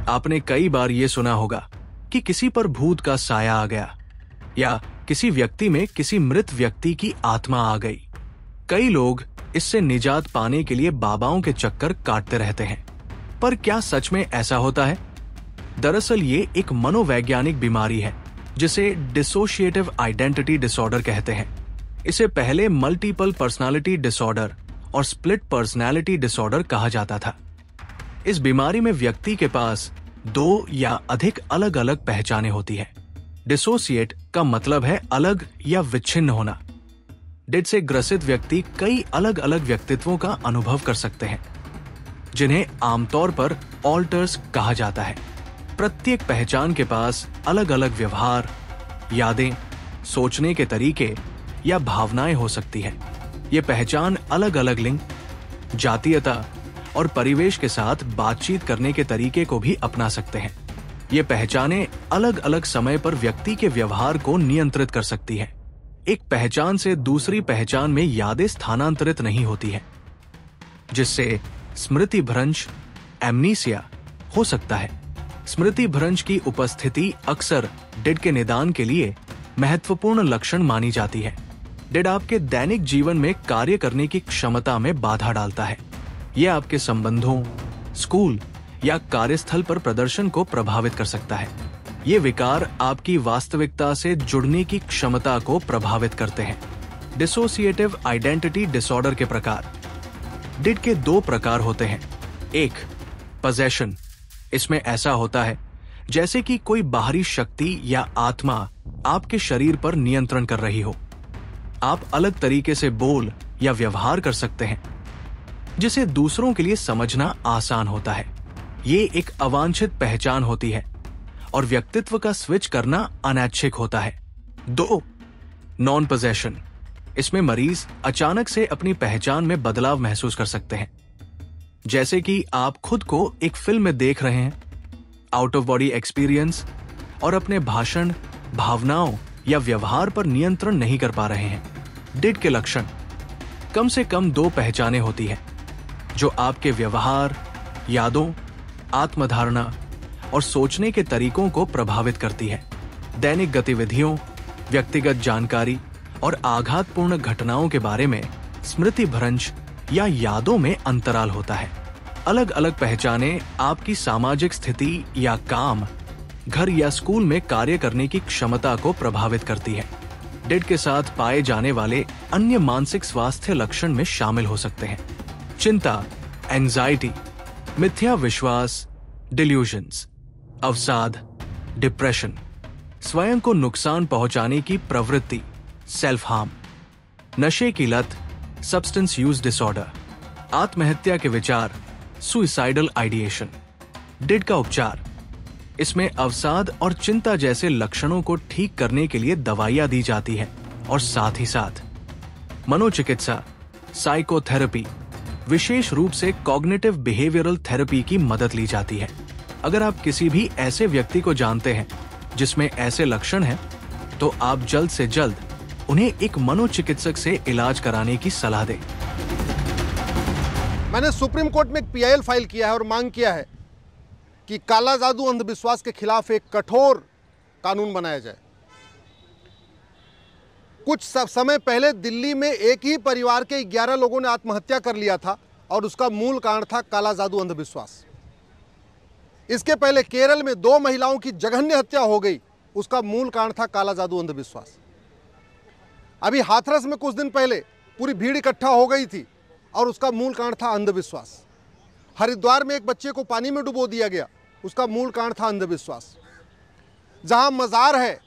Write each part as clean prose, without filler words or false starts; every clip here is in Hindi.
आपने कई बार ये सुना होगा कि किसी पर भूत का साया आ गया या किसी व्यक्ति में किसी मृत व्यक्ति की आत्मा आ गई। कई लोग इससे निजात पाने के लिए बाबाओं के चक्कर काटते रहते हैं, पर क्या सच में ऐसा होता है? दरअसल ये एक मनोवैज्ञानिक बीमारी है जिसे डिसोशिएटिव आइडेंटिटी डिसऑर्डर कहते हैं। इसे पहले मल्टीपल पर्सनालिटी डिसऑर्डर और स्प्लिट पर्सनालिटी डिसऑर्डर कहा जाता था। इस बीमारी में व्यक्ति के पास दो या अधिक अलग अलग पहचानें होती हैं। डिसोसिएट का मतलब है अलग या विच्छिन्न होना। डिड से ग्रसित व्यक्ति कई अलग अलग व्यक्तित्वों का अनुभव कर सकते हैं, जिन्हें आमतौर पर ऑल्टर्स कहा जाता है। प्रत्येक पहचान के पास अलग अलग व्यवहार, यादें, सोचने के तरीके या भावनाएं हो सकती है। ये पहचान अलग अलग लिंग, जातीयता और परिवेश के साथ बातचीत करने के तरीके को भी अपना सकते हैं। ये पहचानें अलग अलग समय पर व्यक्ति के व्यवहार को नियंत्रित कर सकती हैं। एक पहचान से दूसरी पहचान में यादें स्थानांतरित नहीं होती हैं, जिससे स्मृति भ्रंश, एमनीसिया हो सकता है। स्मृति भ्रंश की उपस्थिति अक्सर डिड के निदान के लिए महत्वपूर्ण लक्षण मानी जाती है। डिड आपके दैनिक जीवन में कार्य करने की क्षमता में बाधा डालता है। यह आपके संबंधों, स्कूल या कार्यस्थल पर प्रदर्शन को प्रभावित कर सकता है। ये विकार आपकी वास्तविकता से जुड़ने की क्षमता को प्रभावित करते हैं। डिसोसिएटिव आइडेंटिटी डिसऑर्डर के प्रकार। डिड के दो प्रकार होते हैं। एक, पजेशन। इसमें ऐसा होता है जैसे कि कोई बाहरी शक्ति या आत्मा आपके शरीर पर नियंत्रण कर रही हो। आप अलग तरीके से बोल या व्यवहार कर सकते हैं, जिसे दूसरों के लिए समझना आसान होता है। ये एक अवांछित पहचान होती है और व्यक्तित्व का स्विच करना अनैच्छिक होता है। दो, नॉन पोजेशन। इसमें मरीज अचानक से अपनी पहचान में बदलाव महसूस कर सकते हैं, जैसे कि आप खुद को एक फिल्म में देख रहे हैं, आउट ऑफ बॉडी एक्सपीरियंस, और अपने भाषण, भावनाओं या व्यवहार पर नियंत्रण नहीं कर पा रहे हैं। डिड के लक्षण। कम से कम दो पहचानें होती हैं जो आपके व्यवहार, यादों, आत्मधारणा और सोचने के तरीकों को प्रभावित करती है। दैनिक गतिविधियों, व्यक्तिगत जानकारी और आघातपूर्ण घटनाओं के बारे में स्मृति भ्रंश या यादों में अंतराल होता है। अलग अलग पहचानें आपकी सामाजिक स्थिति या काम, घर या स्कूल में कार्य करने की क्षमता को प्रभावित करती है। डिड के साथ पाए जाने वाले अन्य मानसिक स्वास्थ्य लक्षण में शामिल हो सकते हैं चिंता, एंजाइटी, मिथ्या विश्वास, डिल्यूजन्स, अवसाद, डिप्रेशन, स्वयं को नुकसान पहुंचाने की प्रवृत्ति, सेल्फ हार्म, नशे की लत, सब्सटेंस यूज डिसऑर्डर, आत्महत्या के विचार, सुइसाइडल आइडिएशन। डिड का उपचार। इसमें अवसाद और चिंता जैसे लक्षणों को ठीक करने के लिए दवाइयां दी जाती है और साथ ही साथ मनोचिकित्सा, साइकोथेरेपी, विशेष रूप से कॉग्निटिव बिहेवियरल थेरेपी की मदद ली जाती है। अगर आप किसी भी ऐसे व्यक्ति को जानते हैं जिसमें ऐसे लक्षण हैं, तो आप जल्द से जल्द उन्हें एक मनोचिकित्सक से इलाज कराने की सलाह दें। मैंने सुप्रीम कोर्ट में एक पीआईएल फाइल किया है और मांग किया है कि काला जादू अंधविश्वास के खिलाफ एक कठोर कानून बनाया जाए। कुछ समय पहले दिल्ली में एक ही परिवार के 11 लोगों ने आत्महत्या कर लिया था और उसका मूल कारण था काला जादू अंधविश्वास। इसके पहले केरल में 2 महिलाओं की जघन्य हत्या हो गई, उसका मूल कारण था काला जादू अंधविश्वास। अभी हाथरस में कुछ दिन पहले पूरी भीड़ इकट्ठा हो गई थी और उसका मूल कारण था अंधविश्वास। हरिद्वार में एक बच्चे को पानी में डुबो दिया गया, उसका मूल कारण था अंधविश्वास। जहां मजार है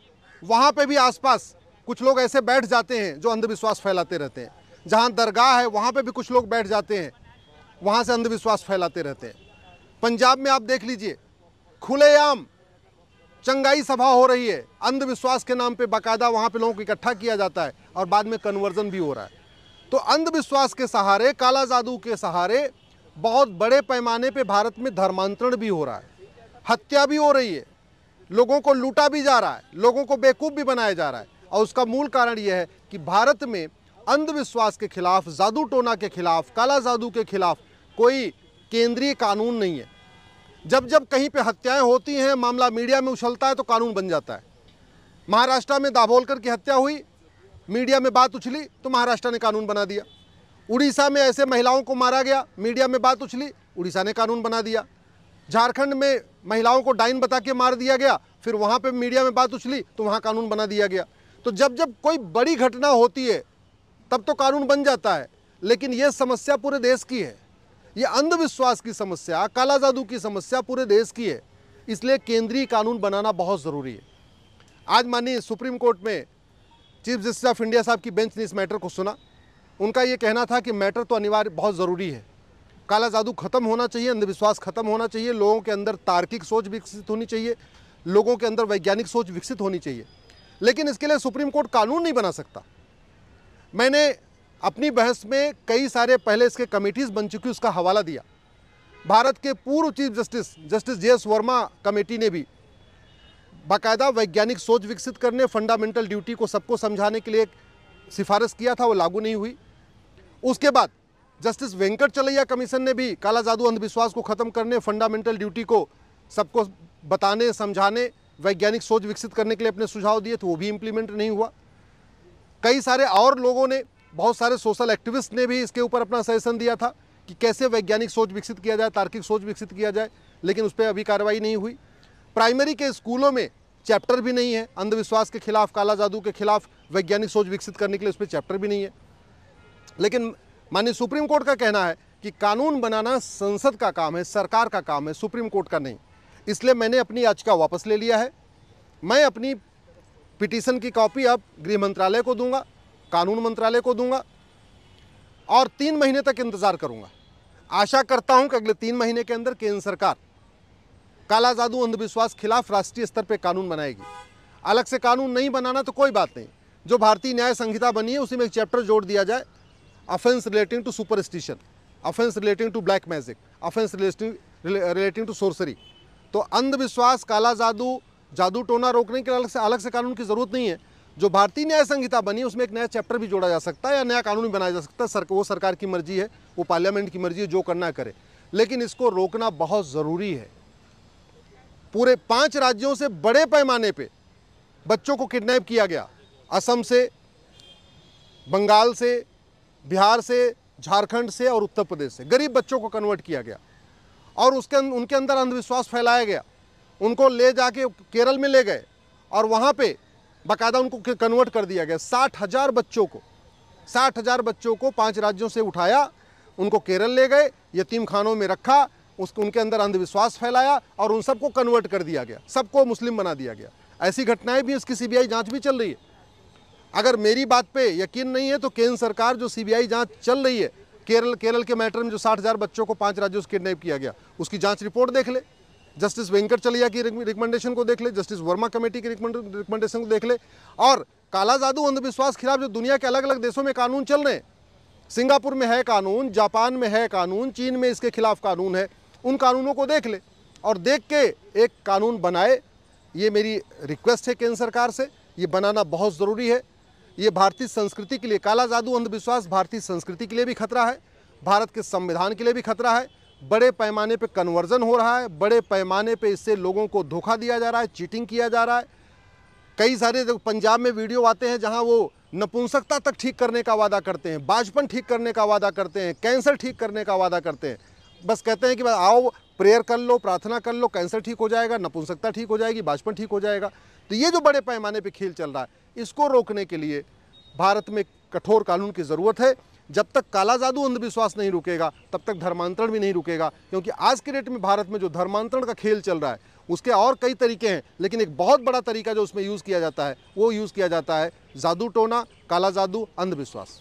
वहां पे भी आसपास कुछ लोग ऐसे बैठ जाते हैं जो अंधविश्वास फैलाते रहते हैं। जहां दरगाह है वहां पे भी कुछ लोग बैठ जाते हैं, वहां से अंधविश्वास फैलाते रहते हैं। पंजाब में आप देख लीजिए, खुलेआम चंगाई सभा हो रही है, अंधविश्वास के नाम पे बाकायदा वहां पे लोगों को इकट्ठा किया जाता है और बाद में कन्वर्जन भी हो रहा है। तो अंधविश्वास के सहारे, काला जादू के सहारे बहुत बड़े पैमाने पे भारत में धर्मांतरण भी हो रहा है, हत्या भी हो रही है, लोगों को लूटा भी जा रहा है, लोगों को बेवकूफ़ भी बनाया जा रहा है। और उसका मूल कारण यह है कि भारत में अंधविश्वास के खिलाफ, जादू टोना के खिलाफ, काला जादू के खिलाफ कोई केंद्रीय कानून नहीं है। जब जब कहीं पे हत्याएं होती हैं, मामला मीडिया में उछलता है तो कानून बन जाता है। महाराष्ट्र में दाभोलकर की हत्या हुई, मीडिया में बात उछली तो महाराष्ट्र ने कानून बना दिया। उड़ीसा में ऐसे महिलाओं को मारा गया, मीडिया में बात उछली, उड़ीसा ने कानून बना दिया। झारखंड में महिलाओं को डाइन बता के मार दिया गया, फिर वहाँ पे मीडिया में बात उछली तो वहाँ कानून बना दिया गया। तो जब जब कोई बड़ी घटना होती है तब तो कानून बन जाता है, लेकिन ये समस्या पूरे देश की है। ये अंधविश्वास की समस्या, काला जादू की समस्या पूरे देश की है, इसलिए केंद्रीय कानून बनाना बहुत ज़रूरी है। आज माननीय सुप्रीम कोर्ट में चीफ जस्टिस ऑफ इंडिया साहब की बेंच ने इस मैटर को सुना। उनका ये कहना था कि मैटर तो अनिवार्य बहुत ज़रूरी है, काला जादू खत्म होना चाहिए, अंधविश्वास खत्म होना चाहिए, लोगों के अंदर तार्किक सोच विकसित होनी चाहिए, लोगों के अंदर वैज्ञानिक सोच विकसित होनी चाहिए। लेकिन इसके लिए सुप्रीम कोर्ट कानून नहीं बना सकता। मैंने अपनी बहस में कई सारे पहले इसके कमेटीज़ बन चुकी उसका हवाला दिया। भारत के पूर्व chief justice JS Verma committee ने भी बाकायदा वैज्ञानिक सोच विकसित करने, फंडामेंटल ड्यूटी को सबको समझाने के लिए सिफारिश किया था, वो लागू नहीं हुई। उसके बाद जस्टिस वेंकटचलैया कमीशन ने भी काला जादू अंधविश्वास को ख़त्म करने, फंडामेंटल ड्यूटी को सबको बताने, समझाने, वैज्ञानिक सोच विकसित करने के लिए अपने सुझाव दिए, तो वो भी इम्प्लीमेंट नहीं हुआ। कई सारे और लोगों ने, बहुत सारे सोशल एक्टिविस्ट ने भी इसके ऊपर अपना सजेशन दिया था कि कैसे वैज्ञानिक सोच विकसित किया जाए, तार्किक सोच विकसित किया जाए, लेकिन उस पर अभी कार्रवाई नहीं हुई। प्राइमरी के स्कूलों में चैप्टर भी नहीं है अंधविश्वास के खिलाफ, काला जादू के खिलाफ वैज्ञानिक सोच विकसित करने के लिए, उस पर चैप्टर भी नहीं है। लेकिन माननीय सुप्रीम कोर्ट का कहना है कि कानून बनाना संसद का काम है, सरकार का काम है, सुप्रीम कोर्ट का नहीं। इसलिए मैंने अपनी याचिका वापस ले लिया है। मैं अपनी पिटीशन की कॉपी अब गृह मंत्रालय को दूंगा, कानून मंत्रालय को दूंगा और 3 महीने तक इंतज़ार करूंगा। आशा करता हूं कि अगले 3 महीने के अंदर केंद्र सरकार काला जादू अंधविश्वास खिलाफ राष्ट्रीय स्तर पर कानून बनाएगी। अलग से कानून नहीं बनाना तो कोई बात नहीं, जो भारतीय न्याय संहिता बनी है उसी में एक चैप्टर जोड़ दिया जाए, offence relating to superstition, offence relating to black magic, offence relating to sorcery. तो अंधविश्वास, काला जादू, जादू टोना रोकने के अलग से कानून की ज़रूरत नहीं है। जो भारतीय न्याय संहिता बनी उसमें एक नया चैप्टर भी जोड़ा जा सकता है या नया कानून भी बनाया जा सकता है। वो सरकार की मर्जी है, वो पार्लियामेंट की मर्जी है, जो करना करे, लेकिन इसको रोकना बहुत ज़रूरी है। पूरे 5 राज्यों से बड़े पैमाने पे बच्चों को किडनैप किया गया, असम से, बंगाल से, बिहार से, झारखंड से और उत्तर प्रदेश से गरीब बच्चों को कन्वर्ट किया गया और उनके अंदर अंधविश्वास फैलाया गया। उनको ले जाके केरल में ले गए और वहाँ पे बाकायदा उनको कन्वर्ट कर दिया गया। 60,000 बच्चों को 5 राज्यों से उठाया, उनको केरल ले गए, यतीम खानों में रखा, उनके अंदर अंधविश्वास फैलाया और उन सबको कन्वर्ट कर दिया गया, सबको मुस्लिम बना दिया गया। ऐसी घटनाएं भी, इसकी CBI जांच भी चल रही है। अगर मेरी बात पे यकीन नहीं है तो केंद्र सरकार जो CBI जांच चल रही है केरल के मैटर में, जो 60,000 बच्चों को 5 राज्यों से किडनैप किया गया, उसकी जांच रिपोर्ट देख ले, जस्टिस वेंकटचलैया की रिकमेंडेशन को देख ले, जस्टिस वर्मा कमेटी की रिकमेंडेशन को देख ले। और काला जादू अंधविश्वास खिलाफ जो दुनिया के अलग अलग देशों में कानून चल रहे हैं, सिंगापुर में है कानून, जापान में है कानून, चीन में इसके खिलाफ कानून है, उन कानूनों को देख ले और देख के एक कानून बनाए। ये मेरी रिक्वेस्ट है केंद्र सरकार से, ये बनाना बहुत ज़रूरी है। ये भारतीय संस्कृति के लिए, काला जादू अंधविश्वास भारतीय संस्कृति के लिए भी खतरा है, भारत के संविधान के लिए भी खतरा है। बड़े पैमाने पे कन्वर्जन हो रहा है, बड़े पैमाने पे इससे लोगों को धोखा दिया जा रहा है, चीटिंग किया जा रहा है। कई सारे पंजाब में वीडियो आते हैं जहां वो नपुंसकता तक ठीक करने का वादा करते हैं, बाजपन ठीक करने का वादा करते हैं, कैंसर ठीक करने का वादा करते हैं। बस कहते हैं कि आओ प्रेयर कर लो, प्रार्थना कर लो, कैंसर ठीक हो जाएगा, नपुंसकता ठीक हो जाएगी, बाजपन ठीक हो जाएगा। तो ये जो बड़े पैमाने पे खेल चल रहा है, इसको रोकने के लिए भारत में कठोर कानून की ज़रूरत है। जब तक काला जादू अंधविश्वास नहीं रुकेगा तब तक धर्मांतरण भी नहीं रुकेगा, क्योंकि आज के डेट में भारत में जो धर्मांतरण का खेल चल रहा है उसके और कई तरीके हैं, लेकिन एक बहुत बड़ा तरीका जो उसमें यूज़ किया जाता है वो यूज़ किया जाता है जादू टोना, काला जादू, अंधविश्वास।